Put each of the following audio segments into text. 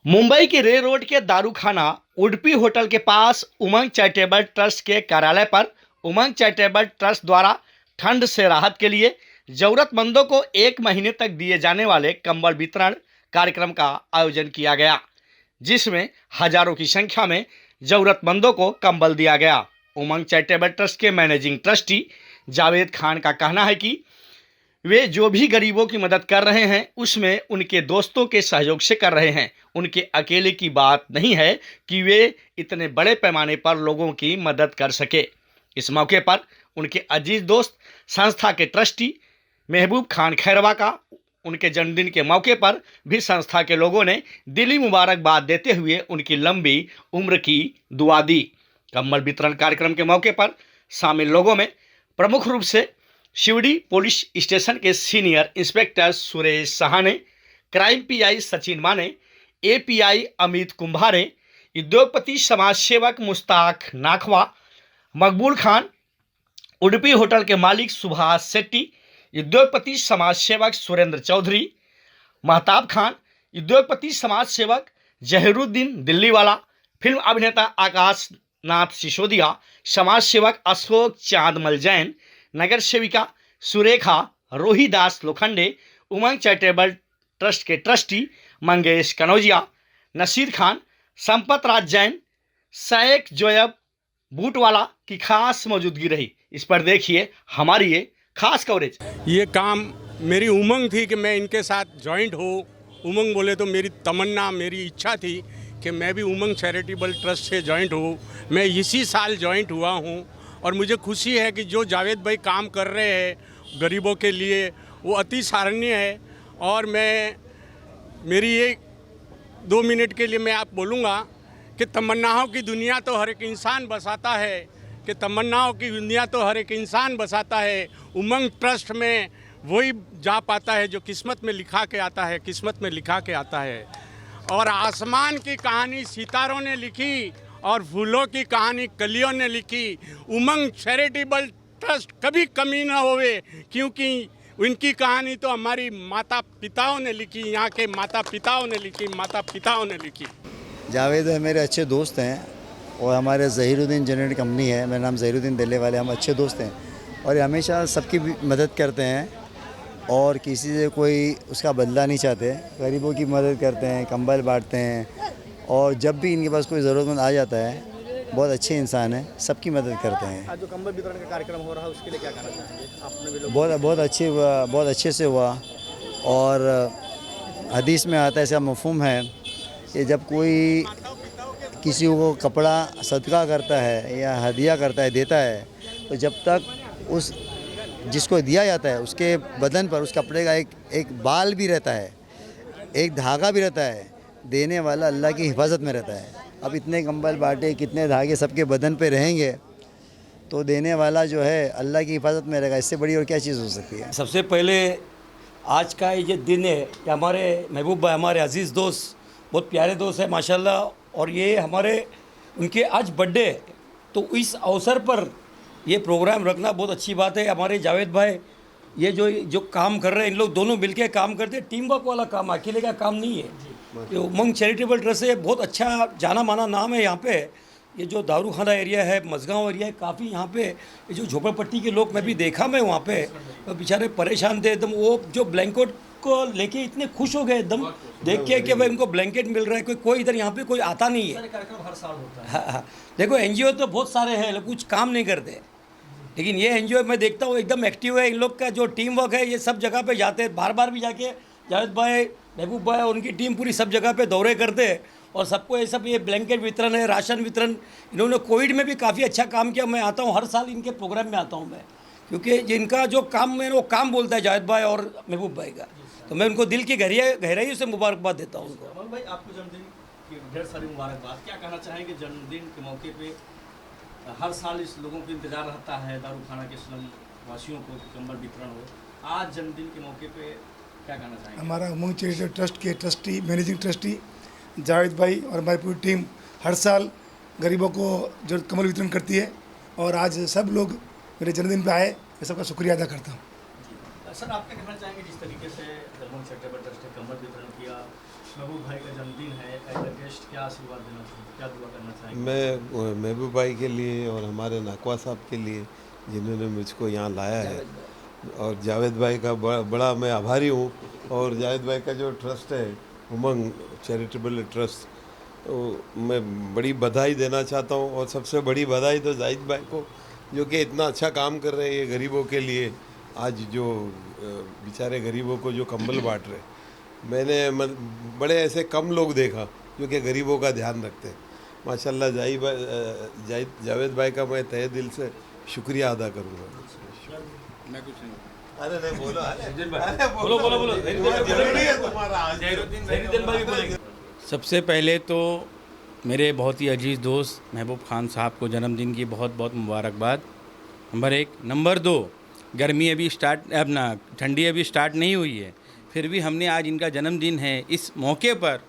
मुंबई के रे रोड के दारूखाना उडुपी होटल के पास उमंग चैरिटेबल ट्रस्ट के कार्यालय पर उमंग चैरिटेबल ट्रस्ट द्वारा ठंड से राहत के लिए जरूरतमंदों को 1 महीने तक दिए जाने वाले कंबल वितरण कार्यक्रम का आयोजन किया गया, जिसमें हजारों की संख्या में जरूरतमंदों को कंबल दिया गया। उमंग चैरिटेबल ट्रस्ट के मैनेजिंग ट्रस्टी जावेद खान का कहना है कि वे जो भी गरीबों की मदद कर रहे हैं उसमें उनके दोस्तों के सहयोग से कर रहे हैं। उनके अकेले की बात नहीं है कि वे इतने बड़े पैमाने पर लोगों की मदद कर सके। इस मौके पर उनके अजीज दोस्त संस्था के ट्रस्टी महबूब खान खैरवा का उनके जन्मदिन के मौके पर भी संस्था के लोगों ने दिली मुबारकबाद देते हुए उनकी लंबी उम्र की दुआ दी। कंबल वितरण कार्यक्रम के मौके पर शामिल लोगों में प्रमुख रूप से शिवड़ी पुलिस स्टेशन के senior inspector Suresh Sahane, crime pi Sachin माने, एपीआई अमित कुंभारे, उद्योगपति समाज सेवक मुश्ताक नाखवा, मकबूल खान, उडुपी होटल के मालिक सुभाष शेट्टी, उद्योगपति समाज सेवक सुरेंद्र चौधरी, महताब खान, उद्योगपति समाज सेवक जहीरुद्दीन दिल्लीवाला, फिल्म अभिनेता आकाश नाथ सिसोदिया, समाज सेवक अशोक चांदमल जैन, नगर सेविका सुरेखा रोहिदास लोखंडे, उमंग चैरिटेबल ट्रस्ट के ट्रस्टी मंगेश कनौजिया, नसीर खान, संपत राज जैन, सैक जोयब बूटवाला की खास मौजूदगी रही। इस पर देखिए हमारी ये खास कवरेज। ये काम मेरी उमंग थी कि मैं इनके साथ जॉइंट हो। उमंग बोले तो मेरी तमन्ना, मेरी इच्छा थी कि मैं भी उमंग चैरिटेबल ट्रस्ट से जॉइंट हूँ। मैं इसी साल जॉइंट हुआ हूँ और मुझे खुशी है कि जो जावेद भाई काम कर रहे हैं गरीबों के लिए वो अति सराहनीय है। और मेरी ये 2 मिनट के लिए मैं आप बोलूँगा कि तमन्नाओं की दुनिया तो हर एक इंसान बसाता है, कि तमन्नाओं की दुनिया तो हर एक इंसान बसाता है। उमंग ट्रस्ट में वही जा पाता है जो किस्मत में लिखा के आता है, किस्मत में लिखा के आता है। और आसमान की कहानी सितारों ने लिखी और फूलों की कहानी कलियों ने लिखी। उमंग चैरिटेबल ट्रस्ट कभी कमी ना होवे, क्योंकि उनकी कहानी तो हमारी माता पिताओं ने लिखी, यहाँ के माता पिताओं ने लिखी, माता पिताओं ने लिखी। जावेद है मेरे अच्छे दोस्त हैं और हमारे जहीरुद्दीन जनरेट कंपनी है, मेरा नाम जहीरुद्दीन दिल्ली वाले, हम अच्छे दोस्त हैं और ये हमेशा सबकी मदद करते हैं और किसी से कोई उसका बदला नहीं चाहते। गरीबों की मदद करते हैं, कंबल बांटते हैं और जब भी इनके पास कोई ज़रूरतमंद आ जाता है, बहुत अच्छे इंसान हैं, सबकी मदद करते हैं। आज जो कंबल वितरण का कार्यक्रम हो रहा है उसके लिए क्या कहना चाहेंगे? आपने भी लोग बहुत अच्छे से हुआ और हदीस में आता है, ऐसा मफ़हूम है कि जब कोई किसी को कपड़ा सदका करता है या हदिया करता है, देता है, तो जब तक उस जिसको दिया जाता है उसके बदन पर उस कपड़े का एक बाल भी रहता है, एक धागा भी रहता है, देने वाला अल्लाह की हिफाजत में रहता है। अब इतने कंबल बांटे, कितने धागे सबके बदन पे रहेंगे तो देने वाला जो है अल्लाह की हिफाजत में रहेगा। इससे बड़ी और क्या चीज़ हो सकती है। सबसे पहले आज का ये दिन है कि हमारे महबूब भाई, हमारे अजीज़ दोस्त, बहुत प्यारे दोस्त हैं माशाल्लाह, और ये हमारे उनके आज बर्थडे, तो इस अवसर पर ये प्रोग्राम रखना बहुत अच्छी बात है। हमारे जावेद भाई ये जो काम कर रहे हैं, इन लोग दोनों मिलके काम करते हैं, टीम वर्क वाला काम, अकेले का काम नहीं है। ये उमंग चैरिटेबल ट्रस्ट है, बहुत अच्छा जाना माना नाम है यहाँ पे। ये जो दारूखाना एरिया है, मझगांव एरिया है, काफ़ी यहाँ पे ये जो झोपड़पट्टी के लोग, मैं भी देखा मैं वहाँ पे, तो बेचारे परेशान थे एकदम। वो जो ब्लैंकेट को लेके इतने खुश हो गए एकदम देख के कि भाई उनको ब्लैंकेट मिल रहा है। कोई इधर यहाँ पे कोई आता नहीं है। कार्यक्रम हर साल होता है। हाँ, देखो एनजीओ तो बहुत सारे हैं, लोग कुछ काम नहीं करते, लेकिन ये एनजीओ मैं देखता हूँ एकदम एक्टिव है। इन लोग का जो टीम वर्क है, ये सब जगह पे जाते हैं, बार बार भी जाके जावेद भाई, महबूब भाई और उनकी टीम पूरी सब जगह पे दौरे करते हैं और सबको ये सब, ये ब्लैंकेट वितरण है, राशन वितरण, इन्होंने कोविड में भी काफ़ी अच्छा काम किया। मैं आता हूँ हर साल इनके प्रोग्राम में आता हूँ मैं, क्योंकि इनका जो काम है वो काम बोलता है जावेद भाई और महबूब भाई का, तो मैं उनको दिल की गहराई से मुबारकबाद देता हूँ उनको। अमन भाई, आपको जन्मदिन की ढेर सारी मुबारकबाद। क्या कहना चाहेंगे जन्मदिन के मौके पे? हर साल इस लोगों को इंतजार रहता है, दारूखाना के स्लम वासियों को कंबल वितरण हो। आज जन्मदिन के मौके पे क्या कहना चाहेंगे? हमारा उमंग चैरिटेबल ट्रस्ट के ट्रस्टी, मैनेजिंग ट्रस्टी जावेद भाई और हमारी पूरी टीम हर साल गरीबों को जो कंबल वितरण करती है और आज सब लोग मेरे जन्मदिन पे आए, मैं सबका शुक्रिया अदा करता हूँ। सर, आप क्या कहना चाहेंगे जिस तरीके से उमंग चैरिटेबल ट्रस्ट ने कंबल वितरण किया, महबूब भाई का जन्मदिन है, एज अ गेस्ट क्या आशीर्वाद देना चाहेंगे, क्या दुआ करना चाहेंगे? मैं महबूब भाई के लिए और हमारे नकवा साहब के लिए जिन्होंने मुझको यहाँ लाया है, और जावेद भाई का बड़ा मैं आभारी हूँ। और जावेद भाई का जो ट्रस्ट है उमंग चैरिटेबल ट्रस्ट, तो मैं बड़ी बधाई देना चाहता हूँ। और सबसे बड़ी बधाई तो जाहिद भाई को, जो कि इतना अच्छा काम कर रहे हैं ये गरीबों के लिए। आज जो बेचारे गरीबों को जो कंबल बांट रहे, मैंने बड़े ऐसे कम लोग देखा जो कि गरीबों का ध्यान रखते हैं। माशाल्लाह जावेद भाई का मैं तहे दिल से शुक्रिया अदा करूँगा। मैं कुछ नहीं। अरे नहीं बोलो, सबसे पहले तो मेरे बहुत ही अजीज़ दोस्त महबूब खान साहब को जन्मदिन की बहुत बहुत मुबारकबाद, नंबर 1। नंबर 2, गर्मी अभी स्टार्ट, अपना ठंडी अभी स्टार्ट नहीं हुई है, फिर भी हमने आज इनका जन्मदिन है, इस मौके पर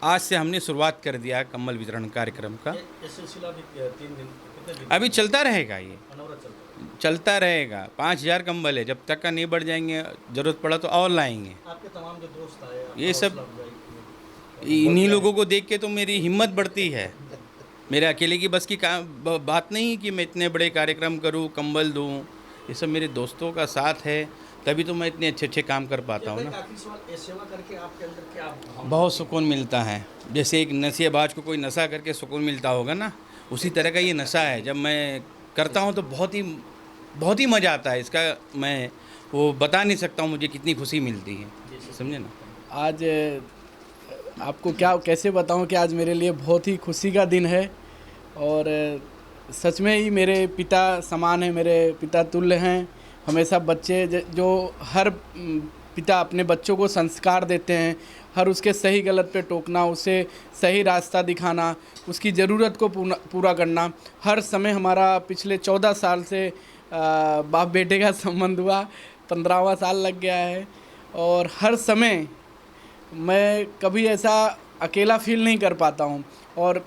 आज से हमने शुरुआत कर दिया कंबल वितरण कार्यक्रम का। ये सिलसिला भी 3 दिन कितने दिन अभी चलता रहेगा, ये अनवरत चलता है? चलता रहेगा। 5000 कंबल है, जब तक का नहीं बढ़ जाएंगे, ज़रूरत पड़ा तो और लाएंगे। आपके तमाम जो दोस्त आए, ये सब हौसला अफजाई की। इन्हीं लोगों को देख के तो मेरी हिम्मत बढ़ती है। मेरे अकेले की बस की बात नहीं कि मैं इतने बड़े कार्यक्रम करूं, कंबल दूं। ये सब मेरे दोस्तों का साथ है, तभी तो मैं इतने अच्छे अच्छे काम कर पाता हूं ना। आखिरी सवाल, ये सेवा करके आपके अंदर क्या बहुत सुकून मिलता है। जैसे एक नशेबाज को कोई नशा करके सुकून मिलता होगा ना, उसी तरह का ये नशा है। जब मैं करता हूँ तो बहुत ही मज़ा आता है। इसका मैं वो बता नहीं सकता हूँ मुझे कितनी खुशी मिलती है, समझे ना। आज आपको क्या कैसे बताऊं कि आज मेरे लिए बहुत ही खुशी का दिन है, और सच में ही मेरे पिता समान है, मेरे पिता तुल्य हैं। हमेशा बच्चे जो हर पिता अपने बच्चों को संस्कार देते हैं, हर उसके सही गलत पे टोकना, उसे सही रास्ता दिखाना, उसकी ज़रूरत को पूरा करना। हर समय हमारा पिछले 14 साल से बाप बेटे का संबंध हुआ, 15वां साल लग गया है, और हर समय मैं कभी ऐसा अकेला फील नहीं कर पाता हूँ। और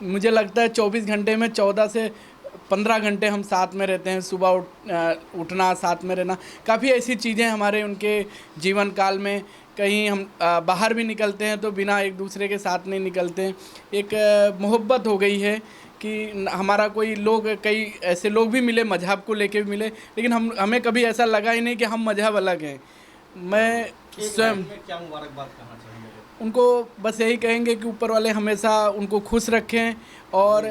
मुझे लगता है 24 घंटे में 14 से 15 घंटे हम साथ में रहते हैं। सुबह उठना, साथ में रहना, काफ़ी ऐसी चीज़ें हमारे उनके जीवन काल में। कहीं हम बाहर भी निकलते हैं तो बिना एक दूसरे के साथ नहीं निकलते हैं। एक मोहब्बत हो गई है कि हमारा कई ऐसे लोग भी मिले, मजहब को लेके भी मिले, लेकिन हमें कभी ऐसा लगा ही नहीं कि हम मजहब अलग हैं। मैं स्वयं क्या मुबारकबाद कहना चाहेंगे? उनको बस यही कहेंगे कि ऊपर वाले हमेशा उनको खुश रखें, और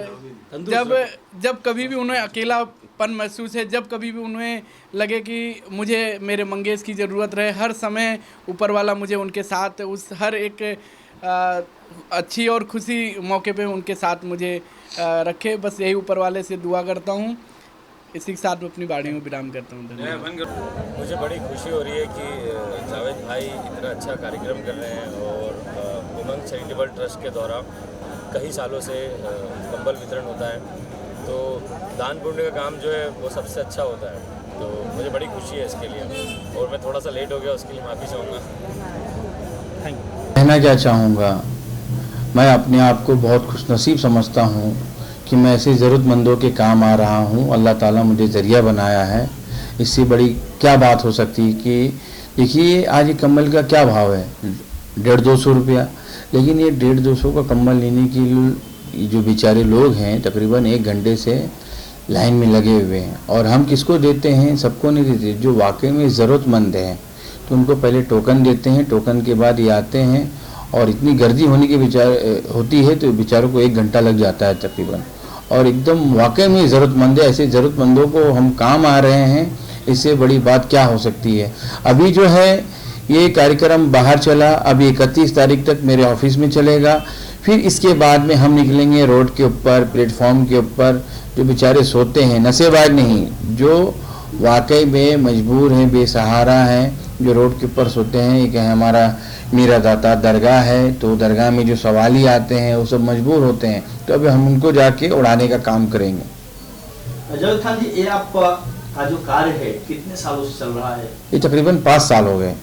जब कभी भी उन्हें अकेलापन महसूस है, जब कभी भी उन्हें लगे कि मुझे मेरे मंगेश की ज़रूरत रहे, हर समय ऊपर वाला मुझे उनके साथ उस हर एक अच्छी और खुशी मौके पे उनके साथ मुझे रखे। बस यही ऊपर वाले से दुआ करता हूँ। इसी के साथ मैं अपनी वाणी में विराम करता हूँ। धन्यवाद। मुझे बड़ी खुशी हो रही है कि जावेद भाई इतना अच्छा कार्यक्रम कर रहे हैं, और उमंग चैरिटेबल ट्रस्ट के द्वारा कई सालों से कंबल वितरण होता है। तो दान पुण्य का काम जो है वो सबसे अच्छा होता है, तो मुझे बड़ी खुशी है इसके लिए। और मैं थोड़ा सा लेट हो गया, उसके लिए माफ़ी चाहूँगा। Thank you. कहना क्या चाहूँगा, मैं अपने आप को बहुत खुशनसीब समझता हूँ कि मैं ऐसे ज़रूरतमंदों के काम आ रहा हूँ। अल्लाह ताला मुझे ज़रिया बनाया है, इससे बड़ी क्या बात हो सकती कि देखिए आज ये कम्बल का क्या भाव है, 150-200 रुपया। लेकिन ये 150-200 का कम्बल लेने के लिए जो बेचारे लोग हैं तकरीबन 1 घंटे से लाइन में लगे हुए हैं, और हम किसको देते हैं? सबको नहीं देते। जो वाकई में ज़रूरतमंद हैं तो उनको पहले टोकन देते हैं, टोकन के बाद ये आते हैं, और इतनी गर्दी होने की होती है तो बेचारों को 1 घंटा लग जाता है तकरीबन। और एकदम वाकई में ज़रूरतमंद है, ऐसे ज़रूरतमंदों को हम काम आ रहे हैं, इससे बड़ी बात क्या हो सकती है। अभी जो है ये कार्यक्रम बाहर चला, अभी 31 तारीख तक मेरे ऑफिस में चलेगा। फिर इसके बाद में हम निकलेंगे रोड के ऊपर, प्लेटफॉर्म के ऊपर। जो बेचारे सोते हैं, नशेबाज नहीं, जो वाकई में मजबूर हैं, बेसहारा हैं, जो रोड के ऊपर सोते हैं। एक हमारा मीरा दाता दरगाह है, तो दरगाह में जो सवाली आते हैं वो सब मजबूर होते हैं, तो अभी हम उनको जाके उड़ाने का काम करेंगे। जावेद खान जी, ये आपका जो कार्य है कितने सालों से चल रहा है? ये तकरीबन 5 साल हो गए।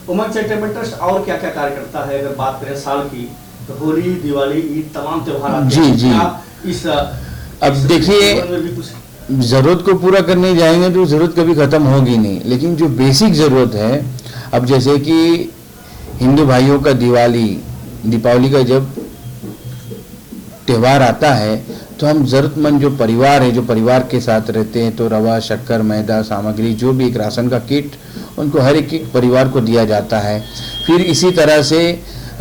उमंग चैरिटेबल ट्रस्ट और क्या क्या कार्य करता है? अगर बात करें साल की, तो होली, दिवाली, ईद, तमाम त्योहार आते जी हैं। जी। इस अब देखिए, ज़रूरत को पूरा करने जाएंगे तो ज़रूरत कभी ख़त्म होगी नहीं, लेकिन जो बेसिक ज़रूरत है, अब जैसे कि हिंदू भाइयों का दिवाली, दीपावली का जब त्यौहार आता है तो हम ज़रूरतमंद जो परिवार है, जो परिवार के साथ रहते हैं, तो रवा, शक्कर, मैदा सामग्री, जो भी एक राशन का किट उनको हर एक परिवार को दिया जाता है। फिर इसी तरह से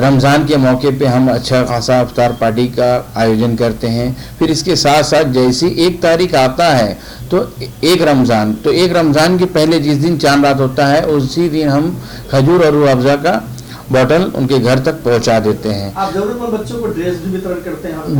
रमज़ान के मौके पे हम अच्छा खासा इफ्तार पार्टी का आयोजन करते हैं। फिर इसके साथ साथ जैसी 1 तारीख आता है तो एक रमज़ान के पहले जिस दिन चांद रात होता है उसी दिन हम खजूर और रूह अफ़ज़ा का बॉटल उनके घर तक पहुंचा देते हैं। आप जरूरतमंद बच्चों को ड्रेस भी वितरण करते हैं?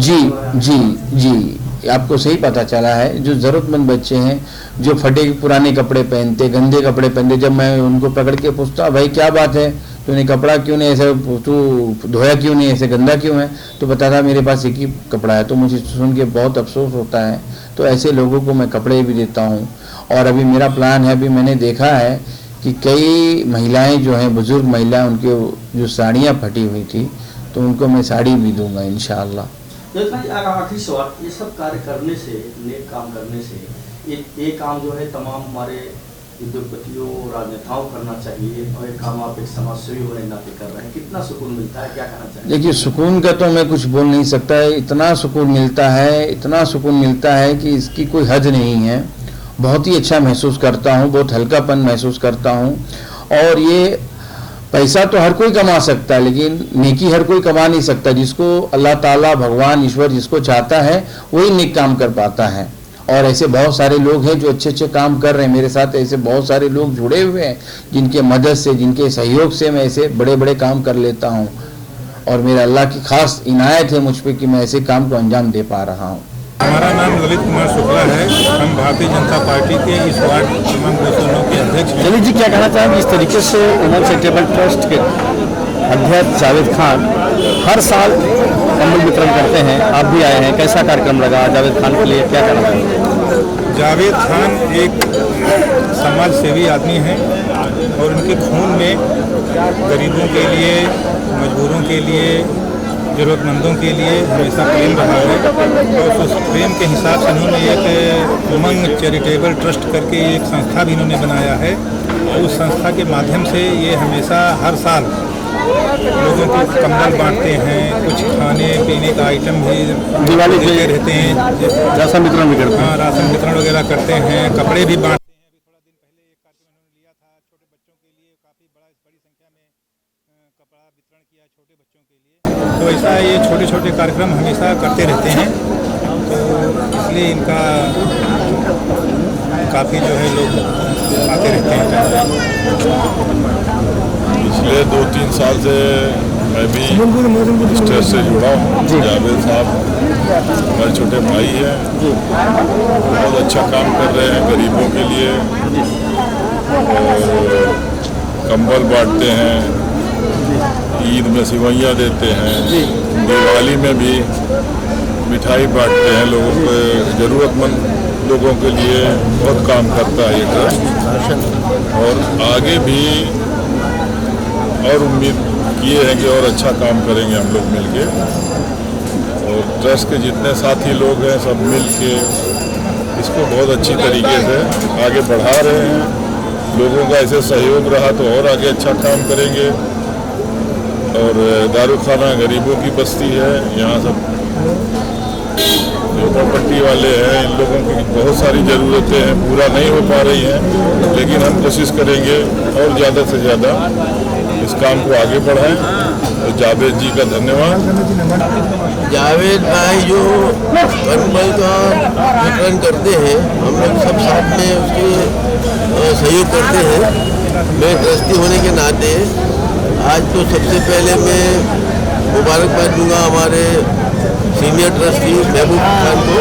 जी, आपको सही पता चला है। जो ज़रूरतमंद बच्चे हैं, जो फटे पुराने कपड़े पहनते, गंदे कपड़े पहनते, जब मैं उनको पकड़ के पूछता भाई क्या बात है, तूने कपड़ा क्यों नहीं ऐसे, तू धोया क्यों नहीं, ऐसे गंदा क्यों है, तो बताता मेरे पास एक ही कपड़ा है। तो मुझे सुन के बहुत अफसोस होता है। तो ऐसे लोगों को मैं कपड़े भी देता हूँ। और अभी मेरा प्लान है, अभी मैंने देखा है कि कई महिलाएं जो हैं, बुज़ुर्ग महिलाएं, उनके जो साड़ियाँ फटी हुई थी तो उनको मैं साड़ी भी दूंगा इंशाअल्लाह। आखिरी सवाल, ये सब कार्य करने से, नेक काम करने से, ये काम जो है तमाम हमारे उद्योगपतियों, राजनेताओं करना चाहिए, और ये काम आप एक समाजसेवी होने के नाते कर रहे हैं, कितना सुकून मिलता है, क्या कहना चाहिए? देखिए, सुकून का तो मैं कुछ बोल नहीं सकता है। इतना सुकून मिलता है कि इसकी कोई हद नहीं है। बहुत ही अच्छा महसूस करता हूँ, बहुत हल्कापन महसूस करता हूँ। और ये पैसा तो हर कोई कमा सकता है, लेकिन नेकी हर कोई कमा नहीं सकता। जिसको अल्लाह ताला, भगवान, ईश्वर जिसको चाहता है वही नेक काम कर पाता है। और ऐसे बहुत सारे लोग हैं जो अच्छे अच्छे काम कर रहे हैं। मेरे साथ ऐसे बहुत सारे लोग जुड़े हुए हैं जिनके मदद से, जिनके सहयोग से मैं ऐसे बड़े बड़े काम कर लेता हूँ। और मेरा अल्लाह की खास इनायत है मुझ पर कि मैं ऐसे काम को अंजाम दे पा रहा हूँ। हमारा नाम ललित कुमार शुक्ला है। हम भारतीय जनता पार्टी के इस वार्ड क्रमांक 209 के अध्यक्ष हैं। ललित जी, क्या कहना चाहेंगे? इस तरीके से उमंग चैरिटेबल ट्रस्ट के अध्यक्ष जावेद खान हर साल कंबल वितरण करते हैं, आप भी आए हैं, कैसा कार्यक्रम लगा जावेद खान के लिए, क्या कहना चाहेंगे? जावेद खान एक समाज सेवी आदमी हैं और उनके खून में गरीबों के लिए, मजबूरों के लिए, ज़रूरतमंदों के लिए हमेशा प्रेम रहा है। और उस प्रेम के हिसाब से उन्होंने एक उमंग चैरिटेबल ट्रस्ट करके एक संस्था भी इन्होंने बनाया है। और उस संस्था के माध्यम से ये हमेशा हर साल लोगों को कंबल बांटते हैं, कुछ खाने पीने का आइटम भी दिवाली देते रहते हैं, राशन वितरण भी करते हैं। हाँ, राशन वितरण वगैरह करते हैं, कपड़े भी बांटते हैं। अभी थोड़ा दिन पहले एक कार्यक्रम उन्होंने लिया था छोटे बच्चों के लिए, काफ़ी बड़ी संख्या में कपड़ा वितरण किया छोटे बच्चों के लिए। तो ऐसा ये छोटे छोटे कार्यक्रम हमेशा करते रहते हैं। तो इसलिए इनका काफ़ी जो है लोग आते रहते हैं। पिछले 2-3 साल से मैं भी इस ट्रस्ट से जुड़ा हूँ। जावेद साहब हमारे छोटे भाई हैं, बहुत अच्छा काम कर रहे हैं गरीबों के लिए। और कंबल बांटते हैं, ईद में सिवैयाँ देते हैं, दिवाली में भी मिठाई बांटते हैं लोगों को, ज़रूरतमंद लोगों के लिए बहुत काम करता है ये ट्रस्ट। और आगे भी और उम्मीद किए हैं कि और अच्छा काम करेंगे हम लोग मिलके। और ट्रस्ट के जितने साथी लोग हैं सब मिलके इसको बहुत अच्छी तरीके से आगे बढ़ा रहे हैं। लोगों का ऐसे सहयोग रहा तो और आगे अच्छा काम करेंगे। और दारूखाना गरीबों की बस्ती है, यहाँ सब झोपड़पट्टी वाले हैं, इन लोगों की बहुत सारी ज़रूरतें हैं, पूरा नहीं हो पा रही हैं, लेकिन हम कोशिश करेंगे और ज़्यादा से ज़्यादा इस काम को आगे बढ़ाएं। तो जावेद जी का धन्यवाद। जावेद भाई जो कंबल का वितरण करते हैं, हम लोग सब साथ में उसके सहयोग करते हैं। मैं ट्रस्टी होने के नाते आज तो सबसे पहले मैं मुबारकबाद दूंगा हमारे सीनियर ट्रस्टी महबूब खान को।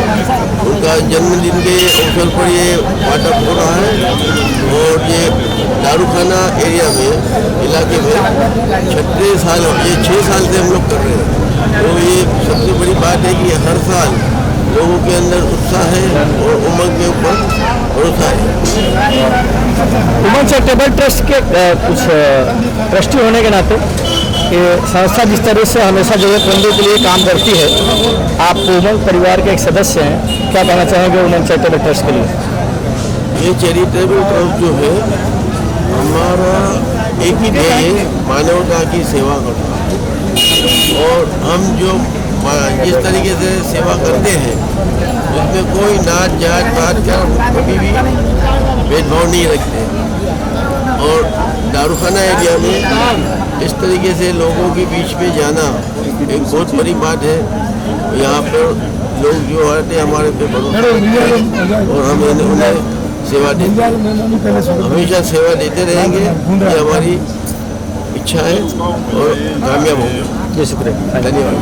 उनका जन्मदिन के अवसर पर ये वाटअप हो रहा है। और ये दारूखाना एरिया में, इलाके में 6 साल से हम लोग कर रहे हैं। तो ये सबसे बड़ी बात है कि हर साल लोगों के अंदर उत्साह है और उमंग के ऊपर भरोसा है। उमंग चैरिटेबल ट्रस्ट के कुछ ट्रस्टी होने के नाते ये संस्था जिस तरह से हमेशा ज़रूरतमंदों के लिए काम करती है, आप उमंग परिवार के एक सदस्य हैं, क्या कहना चाहेंगे उमंग चैरिटेबल ट्रस्ट के लिए? ये चैरिटेबल ट्रस्ट जो है हमारा एक ही ध्येय है, मानवता की सेवा करना। और हम जो जिस तरीके से सेवा करते हैं उसमें कोई नाच जात बात का कभी भी भेदभाव नहीं रखते। और दारूखाना एरिया में इस तरीके से लोगों के बीच में जाना एक बहुत बड़ी बात है। यहाँ पर लोग जो आते हैं हमारे पे भरोसा करते हैं और हम उन्हें सेवा देते हैं, हमेशा सेवा देते रहेंगे, ये हमारी इच्छा है और कामयाब होंगे। जी शुक्रिया, धन्यवाद।